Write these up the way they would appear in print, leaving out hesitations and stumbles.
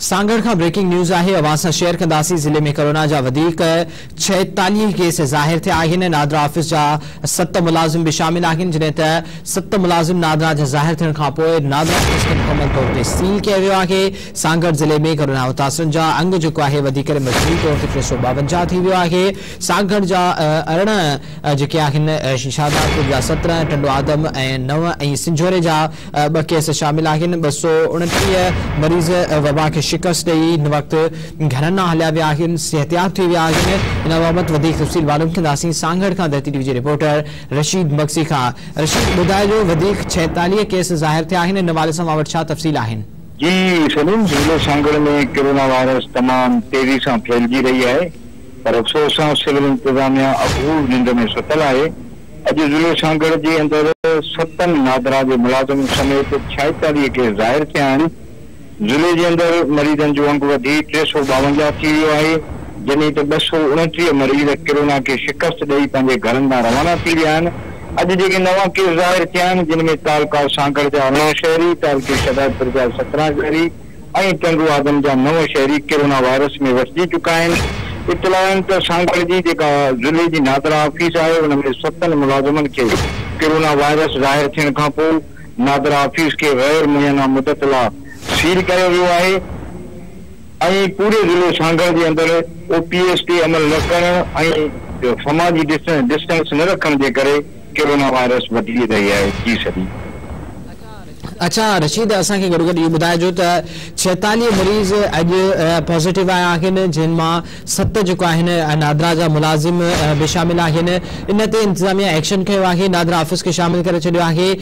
सांगड़ का breaking news है। अवां शेयर कंदासीं। ज़िले में कोरोना जा 46 केस ज़ाहिर थिया आहिनि। नादरा ऑफिस जा 7 मुलाजिम भी शामिल आहिनि, जिन्हें त 7 मुलाजिम नादरा जा ज़ाहिर थियण खां पोइ नादरा ऑफिस खे मुकम्मल तौर ते सील किया वियो आहे। सांगड़ ज़िले में कोरोना मुतासिरनि जा अंग जेको आहे वधी करे मजबूरी तौर ते 352 थी वियो आहे। सांगड़ जा 18 जेके आहिनि, शादापुर जा 17, टंडो आदम ऐं 9 ऐं सिंझोरे जा 2 केस शामिल आहिनि। 229 मरीज़ वबा के शिकस्त ॾेई इन वक्त घरनि मां हलिया विया आहिनि, सिहतियात थी विया आहिनि। इन बाबति वधीक तफ़सील मालूम कंदासीं सां खां दहती टीवी जे रिपोर्टर रशीद मक्सी खां। रशीद, ॿुधाइजो, वधीक 46 केस ज़ाहिर थिया आहिनि, इन हवाले सां वटि छा तफ़सील आहिनि? जी सलीम, ज़िले सांगड़ में कोरोना वायरस तमाम तेजी से फैलजी रही है, पर अफसोस सां सिविल इंतजामिया अबूर निंड में सुतल है। अज ज़िले सांगड़ के अंदर 7 नादरा के मुलाजिम समेत 46 केस ज़ाहिर थिया आहिनि। ज़िले के अंदर मरीजन जो अंग वधी 352 थी वियो है, जॾहिं त 229 मरीज कोरोना के शिकस्त ॾेई पंहिंजे घरनि मां रवाना थी विया आहिनि। अॼु जेके नवां केस ज़ाहिर थिया आहिनि, जिनमें तालका सांगड़ जा 9 शहरी, तालके शदादपुर जा 17 शहरी ऐं टंडो आदम जा 9 शहरी कोरोना वायरस में वसिजी चुका आहिनि। इतला आहिनि त सांगड़ जी जेका ज़िले जी नादरा ऑफिस है, उनमें 7 मुलाजिमनि खे कोरोना वायरस ज़ाहिर थियण खां पोइ नादरा ऑफिस के गैर मुयना मुद्दत लाइ सील कयो वियो आहे ऐं पूरे ज़िले सांगड़ के अंदर OPST अमल न करण ऐं समाजी डिस्टेंस न रखण जे करे कोरोना वायरस वधी रही है। जी सभी। अच्छा रशीद, असांखे गॾो गॾु इहो ॿुधाइजो त 46 मरीज़ अॼु पॉज़िटिव आया आहिनि, जिन मां 7 जेको आहिनि नादरा जा मुलाजिम भी शामिल आहिनि। इन ते इंतज़ामिया एक्शन कयो आहे, नादरा ऑफिस खे शामिल करे छॾियो आहे।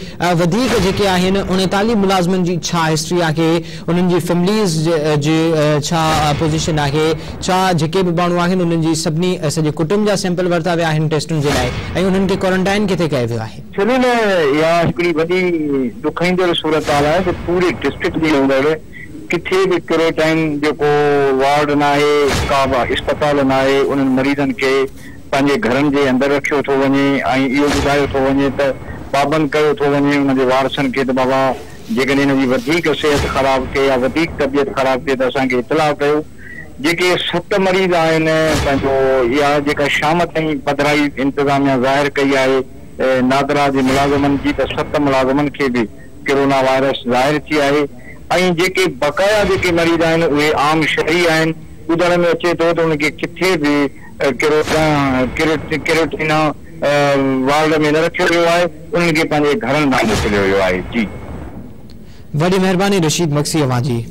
वधीक जेके आहिनि 39 मुलाज़िमनि जी छा हिस्ट्री आहे, उन्हनि जी फैमिलीज़ जी छा पोजीशन आहे, छा जेके बि माण्हू आहिनि उन्हनि जी सभिनी सॼे कुटुंब जा सैंपल वरिता विया आहिनि टेस्टुनि जे लाइ, ऐं उन्हनि खे क्वारंटाइन किथे कयो वियो आहे? या हिकिड़ी वॾी ॾुखईंदड़ सूरत हाल है कि पूरे डिस्ट्रिक्ट के अंदर किथे भी क्वारंटाइन जो वार्ड ना है, का अस्पताल ना है, उन मरीजन के पंहिंजे घरनि जे अंदर रखियो थो वञे ऐं इहो ॿुधायो थो वञे त पाबंद कयो थो वञे उन जे वारसनि खे त बाबा जेकॾहिं हिन जी वधीक सिहत ख़राब थिए या वधीक तबियत ख़राब थिए त असांखे इतलाह कयो। जेके 7 मरीज़ आहिनि, पंहिंजो इहा जेका शाम ताईं पधराई इंतज़ामिया ज़ाहिर कई आहे नादरा जे मुलाज़िमनि जी, त 7 मुलाज़िमनि खे बि कोरोना वायरस ज़ाहिर थी आहे ऐं जेके बक़ाया जेके मरीज़ आहिनि उहे आम शहरी आहिनि। ॿुधण में अचे थो त उनखे किथे बि क्वारंटाइन वार्ड में न रखियो वियो आहे, उन्हनि खे पंहिंजे घरनि मां मोकिलियो वियो आहे। जी, वॾी महिरबानी रशीद मक्सी अवां जी।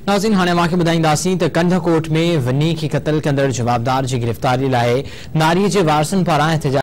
नाज़रीन, हाणे मांखे ॿुधाईंदासीं त कंधकोट में वनी खे क़त्ल कंदड़ जवाबदार जी गिरफ़्तारी लाइ नारी जे वारसनि पारां एहतजाज